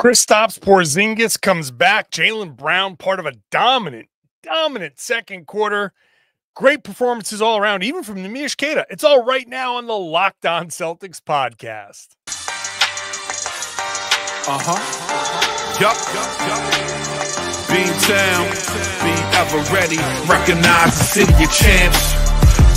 Kristaps Porzingis comes back. Jaylen Brown, part of a dominant second quarter. Great performances all around, even from Neemias Queta. It's all right now on the Locked On Celtics podcast. Yup. Beantown, be ever ready. Recognize the city of champs.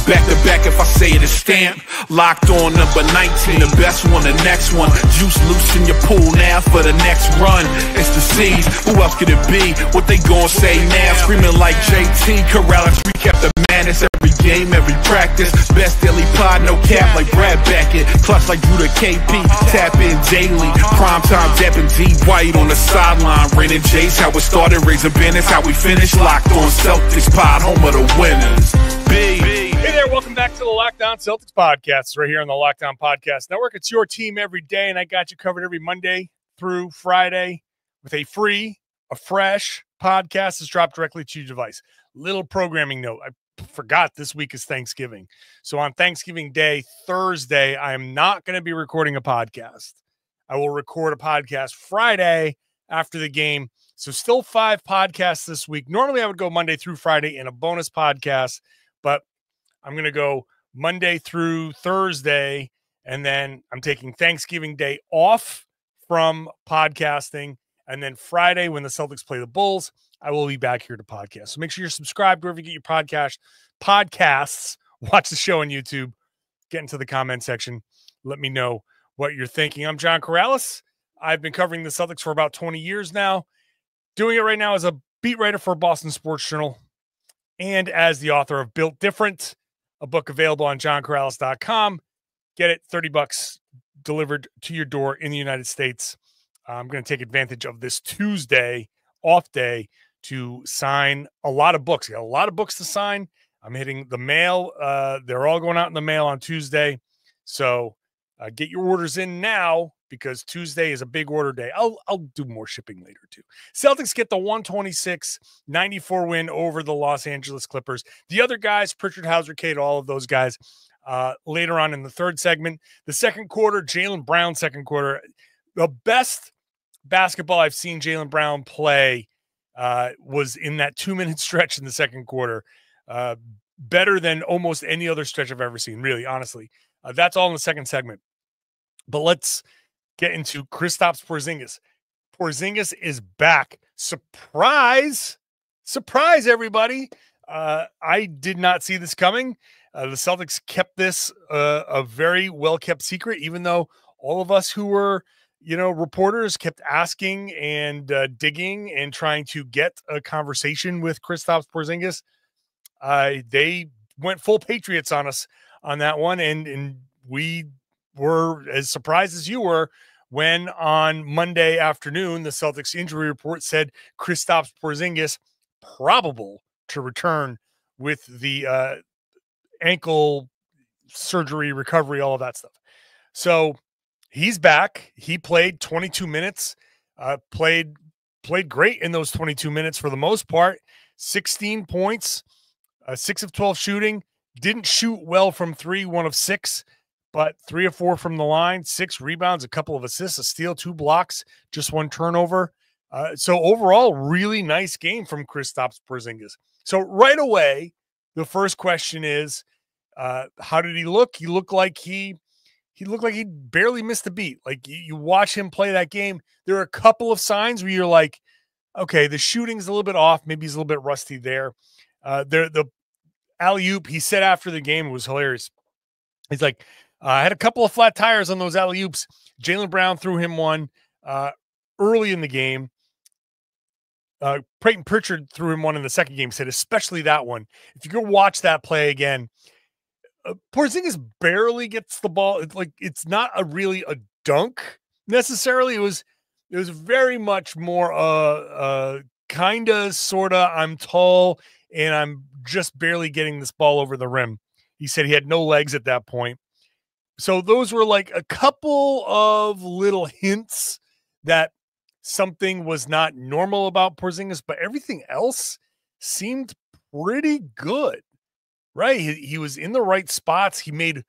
Back to back, if I say it, it's stamp. Locked on number 19, the best one, the next one. Juice loose in your pool now for the next run. It's the C's, who else could it be? What they gon' say now? Screaming like JT, Karalis, recap the madness. Every game, every practice. Best daily pod, no cap like Brad Beckett. Clutch like Drew to KP, tap in daily. Primetime dapping D White on the sideline. Raining Jayson, how it started, raising business, how we finish. Locked on Celtics pod, home of the winners. Hey there, welcome back to the Locked On Celtics podcast, right here on the Locked On Podcast Network. It's your team every day, and I got you covered every Monday through Friday with a fresh podcast that's dropped directly to your device. Little programming note, I forgot this week is Thanksgiving. So on Thanksgiving Day, Thursday, I am not going to be recording a podcast. I will record a podcast Friday after the game. So still 5 podcasts this week. Normally I would go Monday through Friday in a bonus podcast, but I'm going to go Monday through Thursday, and then I'm taking Thanksgiving Day off from podcasting, and then Friday when the Celtics play the Bulls, I will be back here to podcast. So make sure you're subscribed wherever you get your podcasts. Watch the show on YouTube. Get into the comment section. Let me know what you're thinking. I'm John Karalis. I've been covering the Celtics for about 20 years now. Doing it right now as a beat writer for Boston Sports Journal and as the author of Built Different, a book available on johnkaralis.com. Get it, $30 delivered to your door in the United States. I'm going to take advantage of this Tuesday off day to sign a lot of books. I got a lot of books to sign. I'm hitting the mail. They're all going out in the mail on Tuesday. So get your orders in now because Tuesday is a big order day. I'll do more shipping later too. Celtics get the 126-94 win over the Los Angeles Clippers. The other guys, Pritchard, Hauser, Queta, all of those guys, later on in the third segment. The second quarter, Jaylen Brown second quarter, the best basketball I've seen Jaylen Brown play was in that 2-minute stretch in the second quarter. Better than almost any other stretch I've ever seen, really, honestly. That's all in the second segment. But let's get into Kristaps Porzingis. Porzingis is back. Surprise, everybody. I did not see this coming. The Celtics kept this a very well-kept secret, even though all of us who were, reporters kept asking and digging and trying to get a conversation with Kristaps Porzingis. They went full Patriots on us on that one, and we were as surprised as you were when on Monday afternoon the Celtics injury report said Kristaps Porzingis probable to return with the ankle surgery, recovery, all of that stuff. So he's back. He played 22 minutes, played great in those 22 minutes for the most part. 16 points, 6 of 12 shooting. Didn't shoot well from 3, 1 of 6, but 3 of 4 from the line, 6 rebounds, a couple of assists, a steal, 2 blocks, just 1 turnover. So overall, really nice game from Kristaps Porzingis. So right away, the first question is, how did he look? He looked like he barely missed a beat. Like you watch him play that game, there are a couple of signs where you're like, okay, the shooting's a little bit off. Maybe he's a little bit rusty there. The alley-oop, he said after the game, it was hilarious. He's like, I had a couple of flat tires on those alley-oops. Jaylen Brown threw him one early in the game. Payton Pritchard threw him one in the second game. He said, especially that one. If you go watch that play again, Porzingis barely gets the ball. It's not really a dunk necessarily. It was very much more kind of, sort of, I'm tall and I'm just barely getting this ball over the rim. He said he had no legs at that point. So those were like a couple of little hints that something was not normal about Porzingis, but everything else seemed pretty good, right? He was in the right spots. He made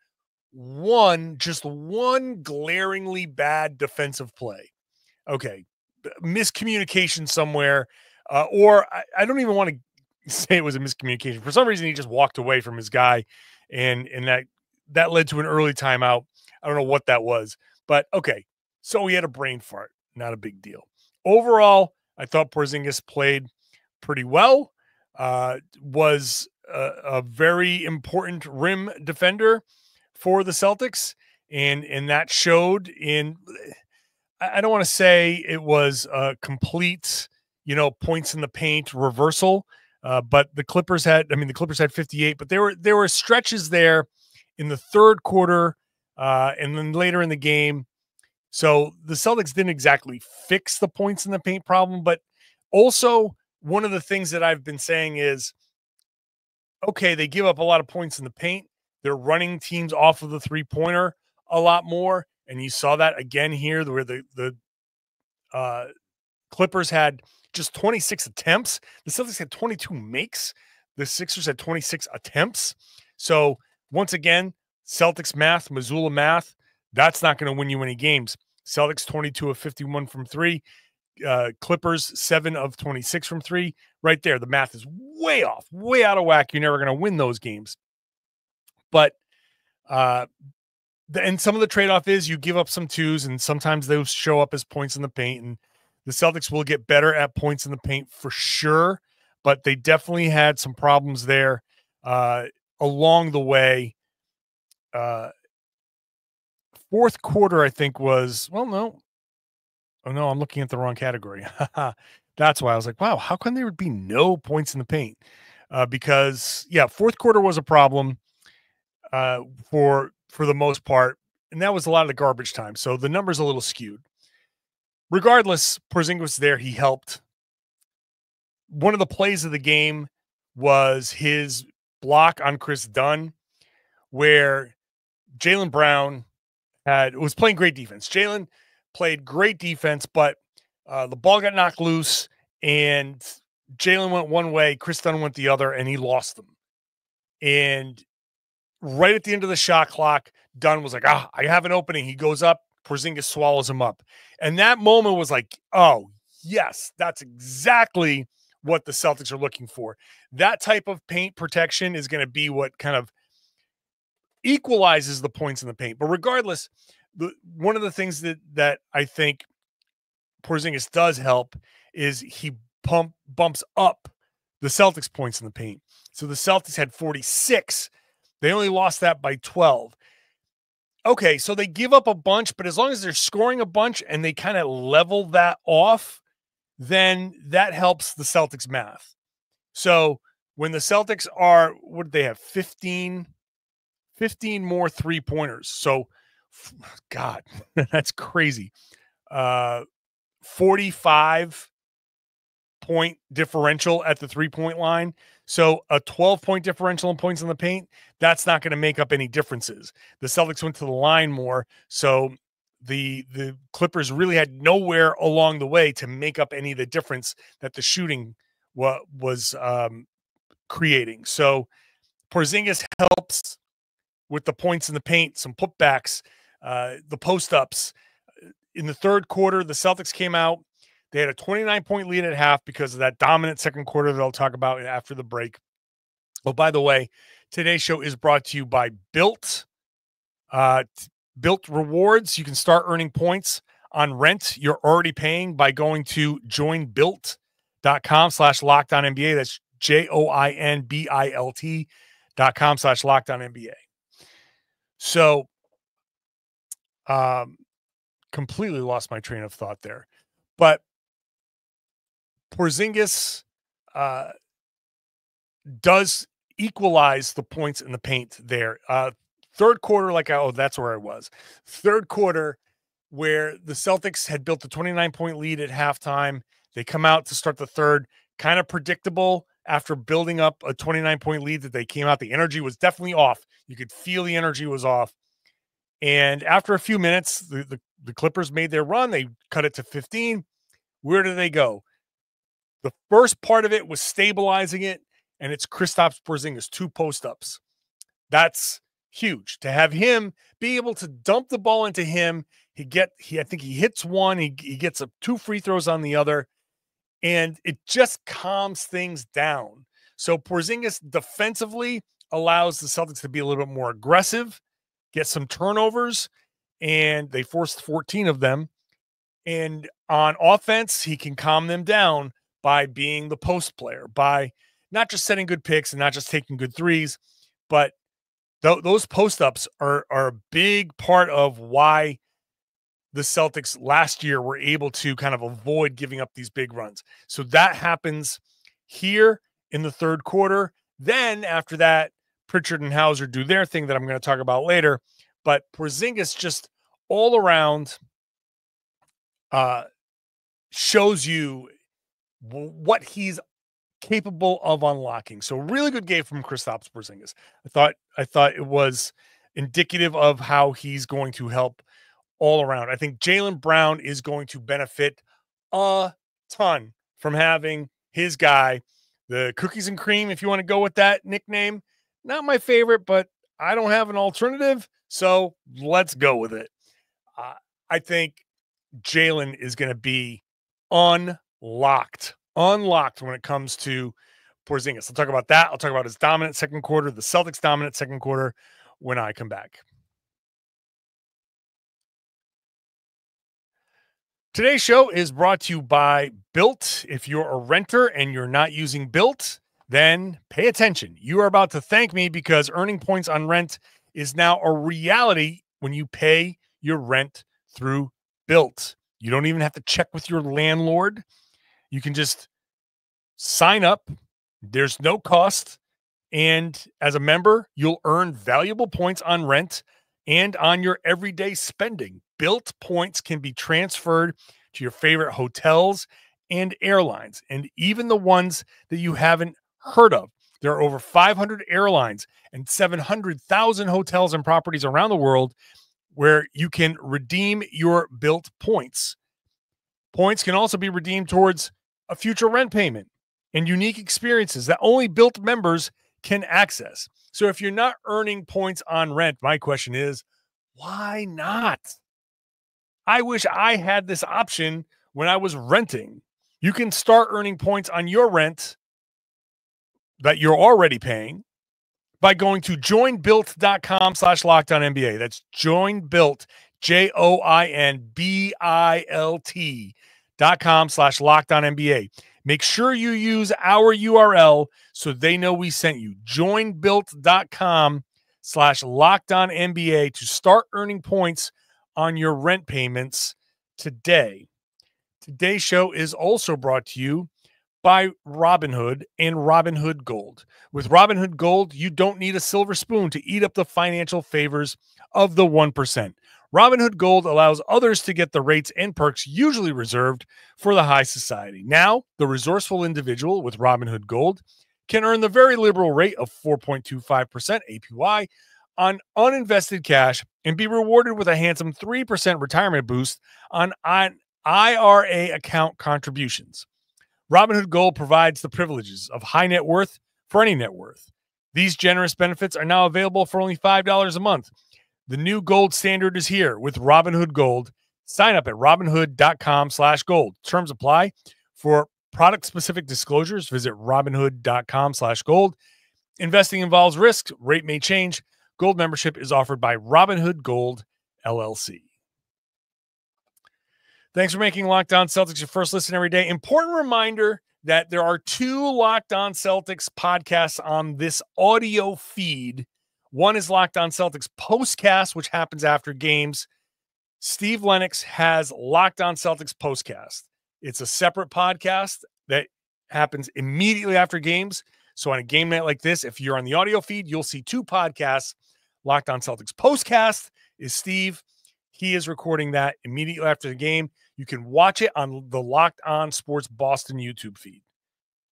just one glaringly bad defensive play. Okay, miscommunication somewhere, or I don't even want to say it was a miscommunication. For some reason, he just walked away from his guy, and that led to an early timeout. I don't know what that was, but okay. So he had a brain fart. Not a big deal. Overall, I thought Porzingis played pretty well. Was a very important rim defender for the Celtics, and that showed in. I don't want to say it was a complete, points in the paint reversal, but the Clippers had 58, but there were stretches there in the third quarter, and then later in the game. So the Celtics didn't exactly fix the points in the paint problem, but also one of the things that I've been saying is, okay, they give up a lot of points in the paint. They're running teams off of the three-pointer a lot more, and you saw that again here where the Clippers had just 26 attempts. The Celtics had 22 makes. The Sixers had 26 attempts. So once again, Celtics math, Missoula math, that's not going to win you any games. Celtics 22 of 51 from three. Clippers 7 of 26 from three. Right there, the math is way off, way out of whack. You're never going to win those games. But and some of the trade-off is you give up some twos, and sometimes those show up as points in the paint. And the Celtics will get better at points in the paint for sure, but they definitely had some problems there along the way. Fourth quarter, I think, was, well, no. Oh, no, I'm looking at the wrong category. That's why I was like, wow, how come there would be no points in the paint? Because, yeah, fourth quarter was a problem for the most part, and that was a lot of the garbage time. So the number's a little skewed. Regardless, Porzingis was there. He helped. One of the plays of the game was his block on Chris Dunn, where Jaylen Brown was playing great defense. Jaylen played great defense, but the ball got knocked loose, and Jaylen went one way, Chris Dunn went the other, and he lost them. And right at the end of the shot clock, Dunn was like, I have an opening. He goes up, Porzingis swallows him up. And that moment was like, oh, yes, that's exactly what the Celtics are looking for. That type of paint protection is going to be what kind of equalizes the points in the paint. But regardless, one of the things that I think Porzingis does help is he bumps up the Celtics points in the paint. So the Celtics had 46. They only lost that by 12. Okay, so they give up a bunch, but as long as they're scoring a bunch and they kind of level that off, then that helps the Celtics math. So when the Celtics are, what did they have? 15 more three-pointers. So, God, that's crazy. 45-point differential at the three-point line. So a 12-point differential in points in the paint, that's not going to make up any differences. The Celtics went to the line more, so the Clippers really had nowhere along the way to make up any of the difference that the shooting was creating. So Porzingis helps with the points in the paint, some putbacks, the post-ups. In the third quarter, the Celtics came out. They had a 29-point lead at half because of that dominant second quarter that I'll talk about after the break. Oh, by the way, today's show is brought to you by Built. Built Rewards. You can start earning points on rent you're already paying by going to joinbuilt.com/LockedOnNBA. That's joinbilt.com/LockedOnNBA. So, completely lost my train of thought there. But Porzingis does equalize the points in the paint there. Third quarter, that's where I was. Third quarter, where the Celtics had built a 29-point lead at halftime. They come out to start the third, kind of predictable after building up a 29-point lead that they came out. The energy was definitely off. You could feel the energy was off. And after a few minutes, the Clippers made their run. They cut it to 15. Where do they go? The first part of it was stabilizing it, and it's Kristaps Porzingis, 2 post-ups. That's huge. To have him be able to dump the ball into him, I think he hits one, he gets 2 free throws on the other, and it just calms things down. So Porzingis defensively allows the Celtics to be a little bit more aggressive, get some turnovers, and they forced 14 of them. And on offense, he can calm them down by being the post player, by not just setting good picks and not just taking good threes, but those post-ups are a big part of why the Celtics last year were able to kind of avoid giving up these big runs. So that happens here in the third quarter. Then after that, Pritchard and Hauser do their thing that I'm going to talk about later. But Porzingis just all around shows you what he's capable of unlocking. So really good game from Kristaps Porzingis. I thought it was indicative of how he's going to help all around. I think Jaylen Brown is going to benefit a ton from having his guy, the cookies and cream, if you want to go with that nickname. Not my favorite, but I don't have an alternative, so let's go with it. I think Jaylen is going to be unlocked when it comes to Porzingis. I'll talk about that. I'll talk about his dominant second quarter, the Celtics' dominant second quarter, when I come back. Today's show is brought to you by Built. If you're a renter and you're not using Built, then pay attention. You are about to thank me because earning points on rent is now a reality when you pay your rent through Built. You don't even have to check with your landlord. You can just sign up. There's no cost. And as a member, you'll earn valuable points on rent and on your everyday spending. Built points can be transferred to your favorite hotels and airlines, and even the ones that you haven't heard of. There are over 500 airlines and 700,000 hotels and properties around the world where you can redeem your Built points. Points can also be redeemed towards a future rent payment and unique experiences that only Built members can access. So if you're not earning points on rent, my question is, why not? I wish I had this option when I was renting. You can start earning points on your rent that you're already paying by going to joinbuilt.com/LockedOnNBA. That's joinbuilt, joinbilt.com/LockedOnNBA. Make sure you use our URL so they know we sent you. Joinbuilt.com/LockedOnNBA to start earning points on your rent payments today. Today's show is also brought to you by Robinhood and Robinhood Gold. With Robinhood Gold, you don't need a silver spoon to eat up the financial favors of the 1%. Robinhood Gold allows others to get the rates and perks usually reserved for the high society. Now, the resourceful individual with Robinhood Gold can earn the very liberal rate of 4.25% APY on uninvested cash and be rewarded with a handsome 3% retirement boost on IRA account contributions. Robinhood Gold provides the privileges of high net worth for any net worth. These generous benefits are now available for only $5 a month. The new gold standard is here with Robinhood Gold. Sign up at robinhood.com/gold. Terms apply. For product-specific disclosures, visit robinhood.com/gold. Investing involves risk. Rate may change. Gold membership is offered by Robinhood Gold, LLC. Thanks for making Locked On Celtics your first listen every day. Important reminder that there are 2 Locked On Celtics podcasts on this audio feed. One is Locked On Celtics Postcast, which happens after games. Steve Lennox has Locked On Celtics Postcast. It's a separate podcast that happens immediately after games. So on a game night like this, if you're on the audio feed, you'll see 2 podcasts. Locked On Celtics Postcast is Steve. He is recording that immediately after the game. You can watch it on the Locked On Sports Boston YouTube feed,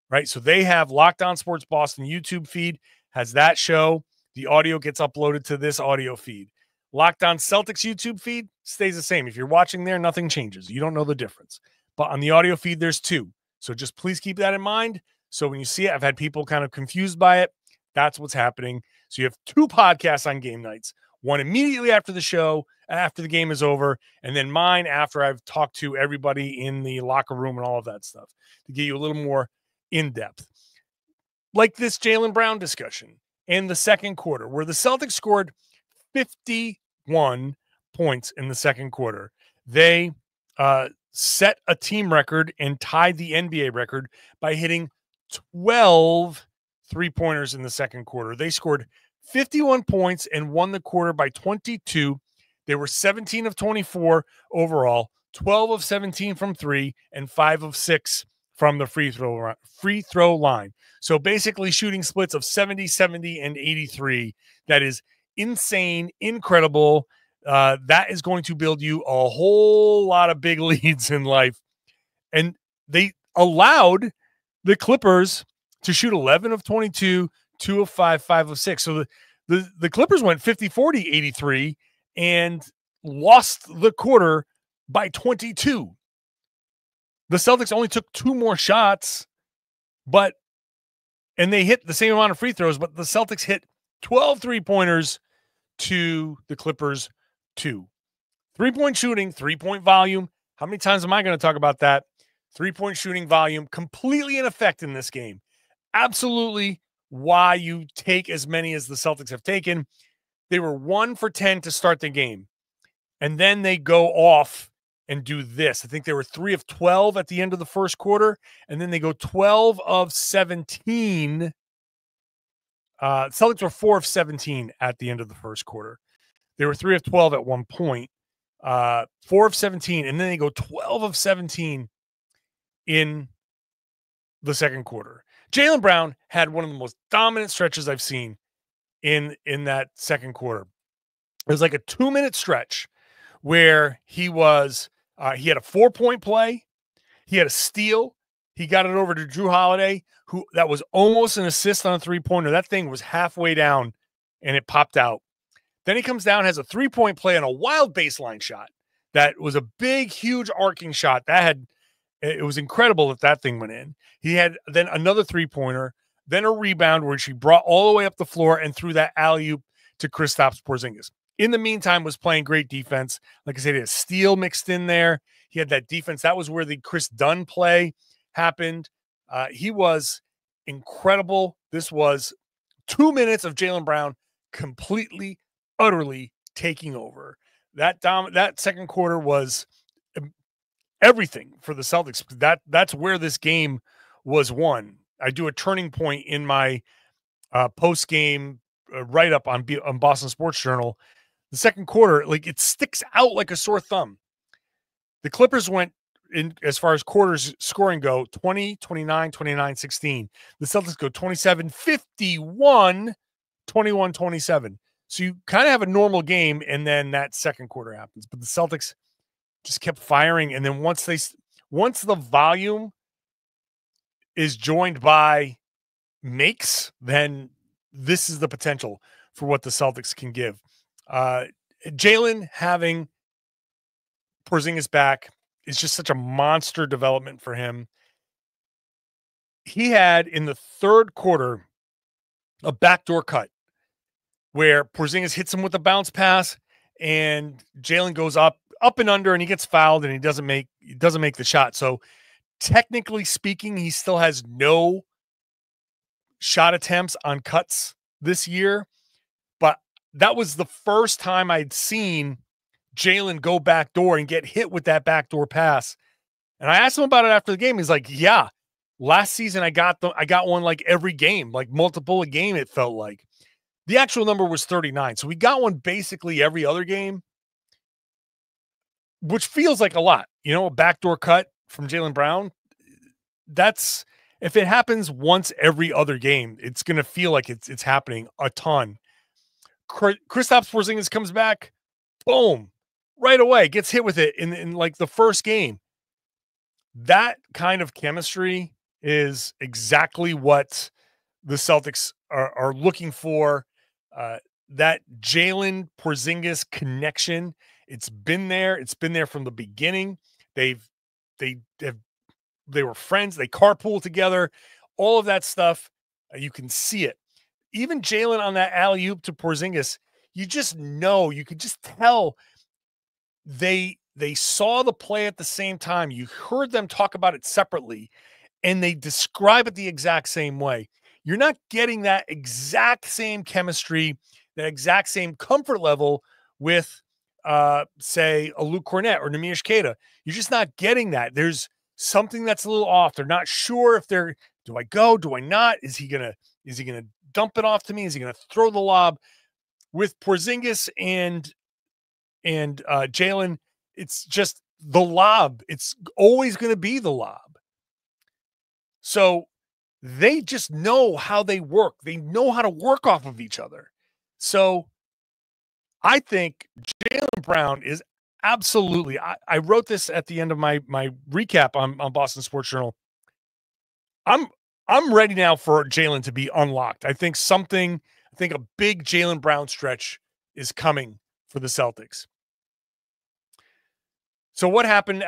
right? So they have Locked On Sports Boston YouTube feed, has that show. The audio gets uploaded to this audio feed. Locked On Celtics YouTube feed stays the same. If you're watching there, nothing changes. You don't know the difference. But on the audio feed, there's 2. So just please keep that in mind. So when you see it, I've had people kind of confused by it. That's what's happening. So you have 2 podcasts on game nights. one immediately after the show, after the game is over, and then mine after I've talked to everybody in the locker room and all of that stuff to get you a little more in-depth. Like this Jaylen Brown discussion in the second quarter, where the Celtics scored 51 points in the second quarter. They set a team record and tied the NBA record by hitting 12 three-pointers in the second quarter. They scored 51 points and won the quarter by 22. They were 17 of 24 overall, 12 of 17 from three, and 5 of 6 from the free throw line. So basically shooting splits of 70, 70, and 83. That is insane, incredible. That is going to build you a whole lot of big leads in life. And they allowed the Clippers to shoot 11 of 22, 2 of 5, 5 of 6. So the Clippers went 50, 40, 83 and lost the quarter by 22. The Celtics only took 2 more shots, and they hit the same amount of free throws, but the Celtics hit 12 three-pointers to the Clippers 2. 3-point shooting, 3-point volume. How many times am I going to talk about that? 3-point shooting volume completely in effect in this game. Absolutely why you take as many as the Celtics have taken. They were 1 for 10 to start the game, and then they go off and do this. I think they were 3 of 12 at the end of the first quarter, and then they go 12 of 17. Celtics were 4 of 17 at the end of the first quarter. They were 3 of 12 at one point, 4 of 17, and then they go 12 of 17 in the second quarter. Jaylen Brown had one of the most dominant stretches I've seen in that second quarter. It was like a 2-minute stretch where he had a 4-point play, he had a steal, he got it over to Drew Holiday, that was almost an assist on a 3-pointer. That thing was halfway down and it popped out. Then he comes down, has a 3-point play on a wild baseline shot. That was a big, huge arcing shot. It was incredible that thing went in. He had then another 3-pointer, then a rebound where she brought all the way up the floor and threw that alley-oop to Kristaps Porzingis. In the meantime, was playing great defense. Like I said, he had a steal mixed in there. He had that defense. That was where the Chris Dunn play happened. He was incredible. This was 2 minutes of Jaylen Brown completely, utterly taking over. That second quarter was everything for the Celtics. That's where this game was won. I do a turning point in my post-game write-up on Boston Sports Journal. The second quarter, like, it sticks out like a sore thumb. The Clippers went in as far as quarters scoring go, 20, 29, 29, 16. The Celtics go 27, 51, 21, 27. So you kind of have a normal game, and then that second quarter happens. But the Celtics just kept firing, and then once the volume is joined by makes, then this is the potential for what the Celtics can give. Jaylen having Porzingis back is just such a monster development for him. He had in the third quarter a backdoor cut where Porzingis hits him with a bounce pass, and Jaylen goes up and under, and he gets fouled, and he doesn't make the shot. So technically speaking, he still has no shot attempts on cuts this year. But that was the first time I'd seen Jaylen go backdoor and get hit with that backdoor pass. And I asked him about it after the game. He's like, yeah, last season I got one like every game, like multiple a game, it felt like. The actual number was 39. So we got one basically every other game, which feels like a lot. A backdoor cut from Jaylen Brown. That's, if it happens once every other game, it's going to feel like it's happening a ton. Kristaps Porzingis comes back, boom, right away, gets hit with it in like the first game. That kind of chemistry is exactly what the Celtics are looking for. That Jaylen Porzingis connection, it's been there. It's been there from the beginning. They were friends. They carpool together. All of that stuff, you can see it. Even Jaylen on that alley-oop to Porzingis, you just know, you could just tell they saw the play at the same time. You heard them talk about it separately, and they describe it the exact same way. You're not getting that exact same chemistry, that exact same comfort level with, say, a Luke Cornett or Neemias Queta. You're just not getting that. There's something that's a little off. They're not sure if they're, do I go? Do I not? Is he gonna dump it off to me? Is he gonna throw the lob? With Porzingis and Jaylen, it's just the lob. It's always going to be the lob. So they just know how they work. They know how to work off of each other. So I think Jaylen Brown is absolutely, I wrote this at the end of my recap on Boston Sports Journal. I'm ready now for Jaylen to be unlocked. I think a big Jaylen Brown stretch is coming for the Celtics. So what happened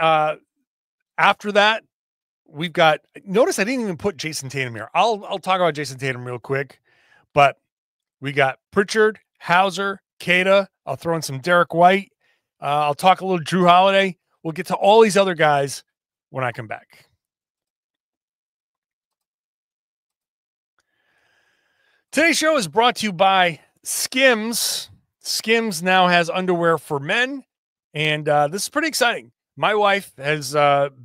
after that? We've got, notice I didn't even put Jayson Tatum here. I'll talk about Jayson Tatum real quick, but we got Pritchard, Hauser, Queta. I'll throw in some Derrick White. I'll talk a little Drew Holiday. We'll get to all these other guys when I come back. Today's show is brought to you by Skims. Skims now has underwear for men, and this is pretty exciting. My wife has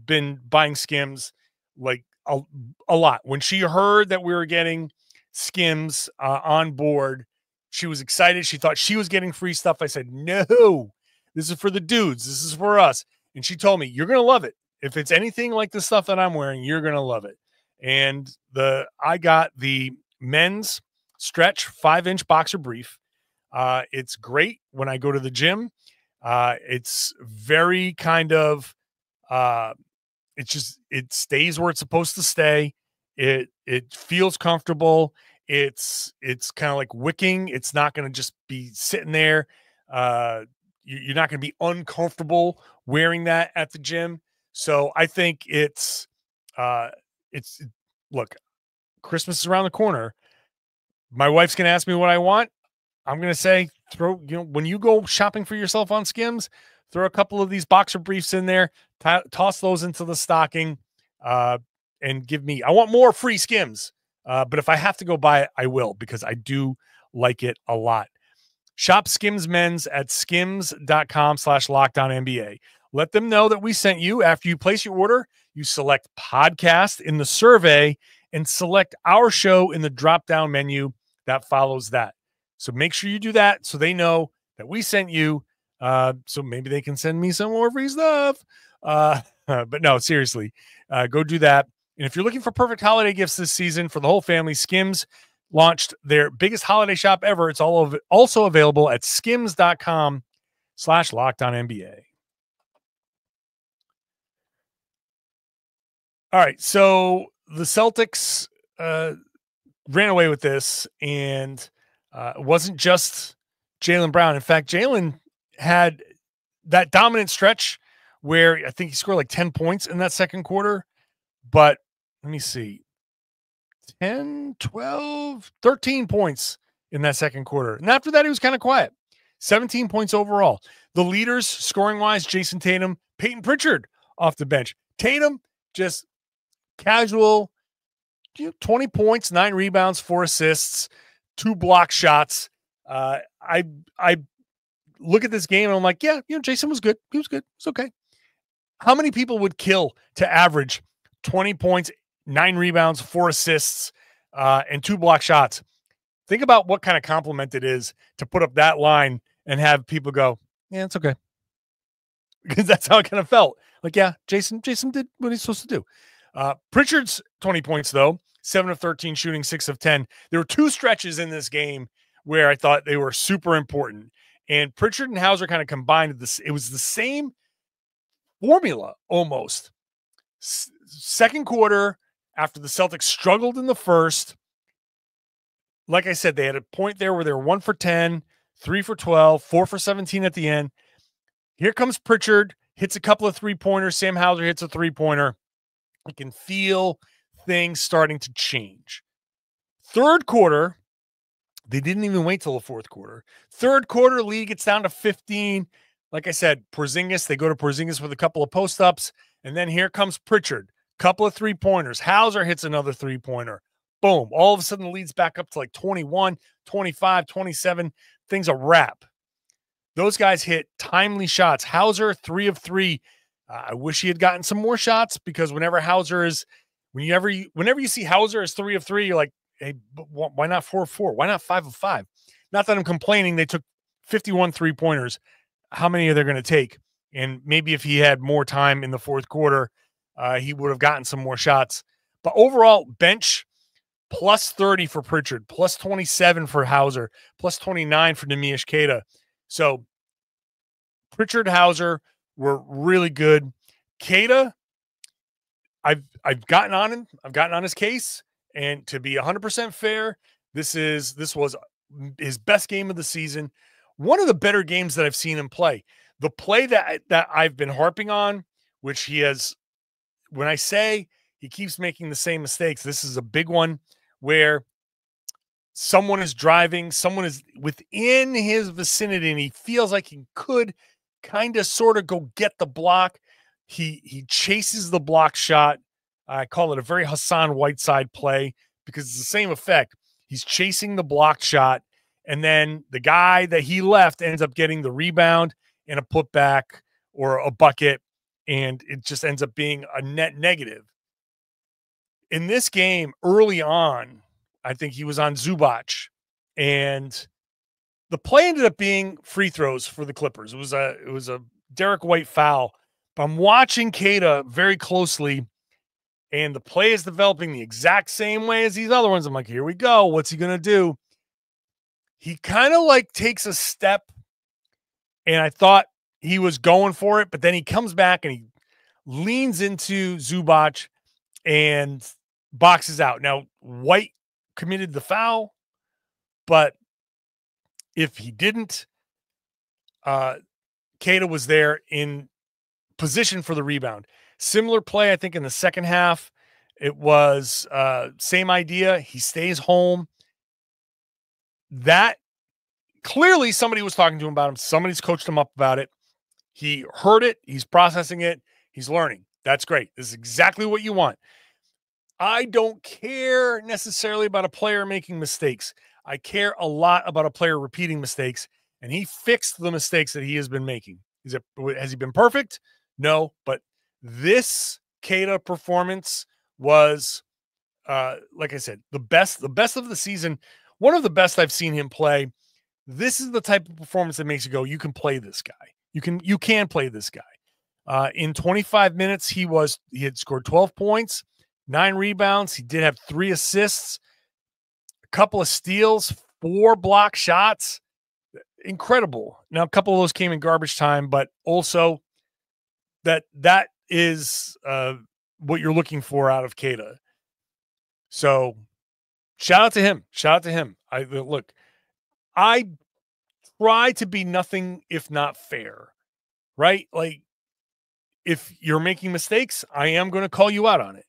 been buying Skims like a lot. When she heard that we were getting Skims on board, she was excited. She thought she was getting free stuff. I said, no, this is for the dudes. This is for us. And she told me, you're going to love it. If it's anything like the stuff that I'm wearing, you're going to love it. And I got the men's stretch 5-inch boxer brief. It's great when I go to the gym. It's very kind of, it stays where it's supposed to stay. It feels comfortable. It's kind of like wicking. It's not going to just be sitting there. You're not going to be uncomfortable wearing that at the gym. So I think look, Christmas is around the corner. My wife's going to ask me what I want. I'm going to say, when you go shopping for yourself on Skims, throw a couple of these boxer briefs in there, toss those into the stocking, and I want more free Skims. But if I have to go buy it, I will, because I do like it a lot. Shop Skims Men's at skims.com/LockedOnNBA. Let them know that we sent you. After you place your order, you select podcast in the survey and select our show in the drop-down menu that follows that. So make sure you do that so they know that we sent you. So maybe they can send me some more free stuff. But no, seriously, go do that. And if you're looking for perfect holiday gifts this season for the whole family, Skims launched their biggest holiday shop ever. It's also available at skims.com/LockedOnNBA. All right. So the Celtics ran away with this, and it wasn't just Jaylen Brown. In fact, Jaylen had that dominant stretch where I think he scored like 10 points in that second quarter. But let me see, 10, 12, 13 points in that second quarter. And after that, he was kind of quiet. 17 points overall. The leaders scoring-wise, Jayson Tatum, Payton Pritchard off the bench. Tatum, just casual, 20 points, 9 rebounds, 4 assists, 2 block shots. I look at this game and I'm like, yeah, Jayson was good. He was good. It's okay. How many people would kill to average 20 points, 9 rebounds, 4 assists, and 2 block shots? Think about what kind of compliment it is to put up that line and have people go, yeah, it's okay. Because that's how it kind of felt. Like, yeah, Jayson did what he's supposed to do. Pritchard's 20 points, though, 7 of 13 shooting, 6 of 10. There were 2 stretches in this game where I thought they were super important. And Pritchard and Hauser kind of combined this. It was the same formula almost. Second quarter, after the Celtics struggled in the first, like I said, they had a point there where they were 1 for 10, 3 for 12, 4 for 17 at the end. Here comes Pritchard, hits a couple of 3-pointers. Sam Hauser hits a 3-pointer. I can feel things starting to change. Third quarter, They didn't even wait till the fourth quarter. Third quarter, lead gets down to 15. Like I said, Porzingis, they go to Porzingis with a couple of post-ups, and then here comes Pritchard. Couple of three-pointers. Hauser hits another three-pointer. Boom. All of a sudden, the lead's back up to like 21, 25, 27. Things a wrap. Those guys hit timely shots. Hauser, 3 of 3. I wish he had gotten some more shots, because whenever you see Hauser as 3 of 3, you're like, hey, why not 4 of 4? Why not 5 of 5? Not that I'm complaining. They took 51 3-pointers. How many are they going to take? And maybe if he had more time in the fourth quarter, he would have gotten some more shots. But overall, bench plus 30 for Pritchard, plus 27 for Hauser, plus 29 for Neemias Queta. So Pritchard, Hauser were really good. Queta, I've gotten on him. I've gotten on his case. And to be 100% fair, this was his best game of the season. One of the better games that I've seen him play. The play that I've been harping on, which he has, when I say he keeps making the same mistakes, this is a big one, where someone is driving, someone is within his vicinity, and he feels like he could kind of sort of go get the block. He chases the block shot. I call it a very Hassan Whiteside play, because it's the same effect. He's chasing the blocked shot, and then the guy that he left ends up getting the rebound and a putback or a bucket, and it just ends up being a net negative. In this game, early on, I think he was on Zubac, and the play ended up being free throws for the Clippers. It was a Derrick White foul. But I'm watching Queta very closely, and the play is developing the exact same way as these other ones. I'm like, here we go. What's he going to do? He kind of like takes a step, and I thought he was going for it, but then he comes back and he leans into Zubac and boxes out. Now, White committed the foul, but if he didn't, Queta was there in position for the rebound. Similar play, I think, in the second half. It was same idea. He stays home. That clearly somebody was talking to him about him. Somebody's coached him up about it. He heard it. He's processing it. He's learning. That's great. This is exactly what you want. I don't care necessarily about a player making mistakes. I care a lot about a player repeating mistakes, and he fixed the mistakes that he has been making. Has he been perfect? No, but this Queta performance was, like I said, the best of the season. One of the best I've seen him play. This is the type of performance that makes you go, you can play this guy. You can play this guy. In 25 minutes, he had scored 12 points, 9 rebounds. He did have 3 assists, a couple of steals, 4 block shots. Incredible. Now, a couple of those came in garbage time, but also that is what you're looking for out of Queta. So shout out to him. I try to be nothing if not fair, right? Like, if you're making mistakes, I am going to call you out on it.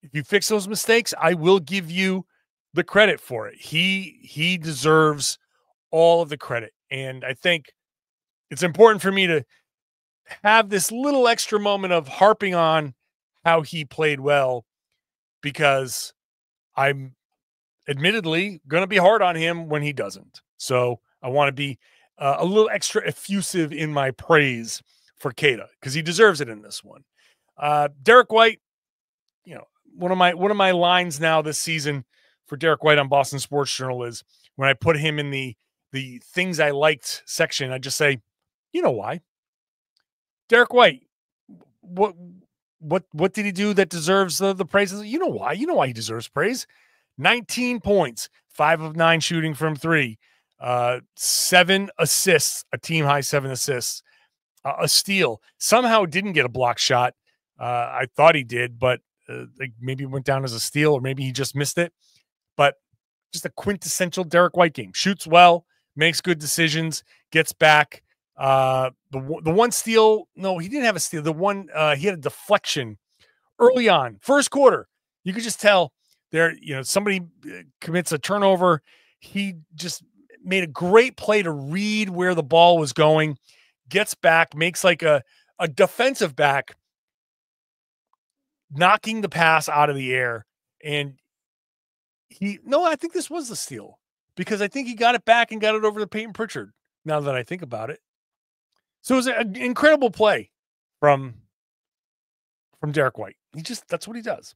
If you fix those mistakes, I will give you the credit for it. He deserves all of the credit. And I think it's important for me to have this little extra moment of harping on how he played well, because I'm admittedly going to be hard on him when he doesn't. So I want to be a little extra effusive in my praise for Queta, because he deserves it in this one. Derrick White, one of my lines now this season for Derrick White on Boston Sports Journal is, when I put him in the things I liked section, I just say, you know why? Derrick White, what did he do that deserves the praise? You know why? You know why he deserves praise. 19 points, 5 of 9 shooting from 3, 7 assists, a team high 7 assists, a steal. Somehow didn't get a block shot. I thought he did, but maybe it went down as a steal, or maybe he just missed it. But just a quintessential Derrick White game. Shoots well, makes good decisions, gets back. The one steal, no, he didn't have a steal. The one, he had a deflection early on, first quarter. You could just tell there, somebody commits a turnover. he just made a great play to read where the ball was going, gets back, makes like a defensive back, knocking the pass out of the air. And I think this was the steal, because I think he got it back and got it over to Payton Pritchard, now that I think about it. So it was an incredible play from Derrick White. That's what he does.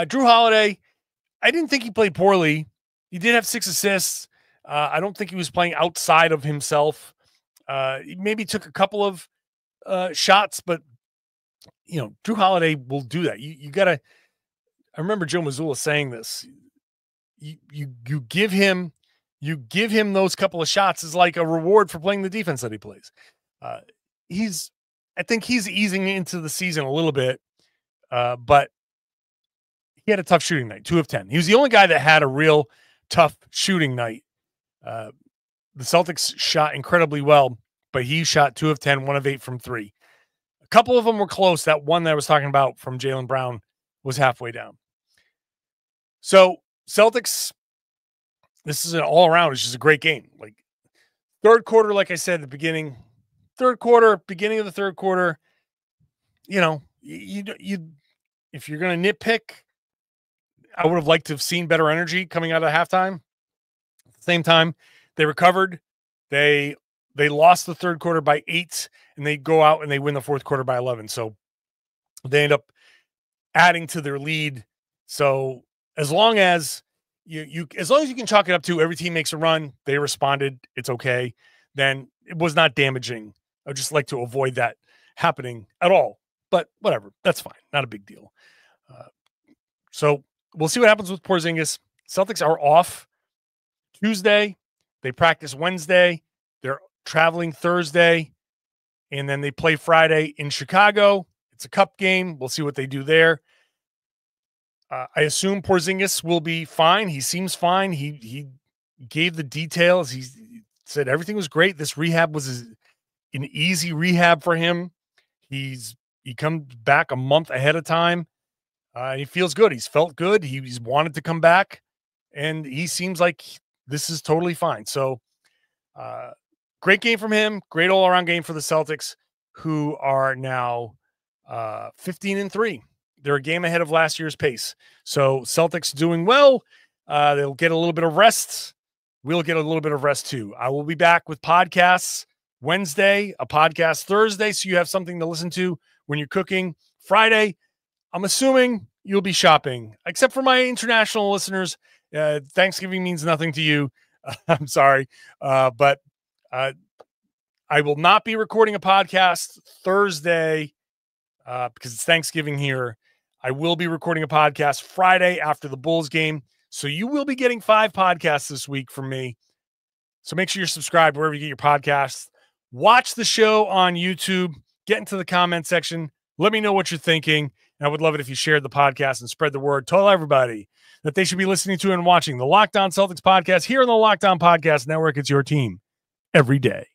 Drew Holiday, I didn't think he played poorly. He did have 6 assists. I don't think he was playing outside of himself. He maybe took a couple of shots, but Drew Holiday will do that. You got to. I remember Joe Mazzulla saying this. You give him those couple of shots as like a reward for playing the defense that he plays. I think he's easing into the season a little bit, but he had a tough shooting night, 2 of 10. He was the only guy that had a real tough shooting night. The Celtics shot incredibly well, but he shot 2 of 10, 1 of 8 from 3. A couple of them were close. That one that I was talking about from Jaylen Brown was halfway down. So Celtics, this is an all around. It's just a great game. Like third quarter, like I said at the beginning, beginning of the third quarter, you if you're going to nitpick, I would have liked to have seen better energy coming out of halftime. At the same time, they recovered. They lost the third quarter by 8, and they go out and they win the fourth quarter by 11. So they end up adding to their lead. So as long as you can chalk it up to every team makes a run, they responded, it's okay, then it was not damaging. I would just like to avoid that happening at all. But whatever, that's fine. Not a big deal. So we'll see what happens with Porzingis. Celtics are off Tuesday. They practice Wednesday. They're traveling Thursday. And then they play Friday in Chicago. It's a cup game. We'll see what they do there. I assume Porzingis will be fine. He seems fine. He gave the details. He said everything was great. This rehab was an easy rehab for him. He comes back a month ahead of time. He feels good. He's felt good. He's wanted to come back, and he seems like this is totally fine. So great game from him. Great all-around game for the Celtics, who are now 15-3. They're a game ahead of last year's pace. So Celtics doing well. They'll get a little bit of rest. We'll get a little bit of rest too. I will be back with podcasts Wednesday, a podcast Thursday, so you have something to listen to when you're cooking. Friday, I'm assuming you'll be shopping, except for my international listeners. Thanksgiving means nothing to you. I'm sorry. But I will not be recording a podcast Thursday because it's Thanksgiving here. I will be recording a podcast Friday after the Bulls game. So you will be getting 5 podcasts this week from me. So make sure you're subscribed wherever you get your podcasts. Watch the show on YouTube. Get into the comment section. Let me know what you're thinking. And I would love it if you shared the podcast and spread the word. Tell everybody that they should be listening to and watching the Locked On Celtics podcast here on the Locked On Podcast Network. It's your team every day.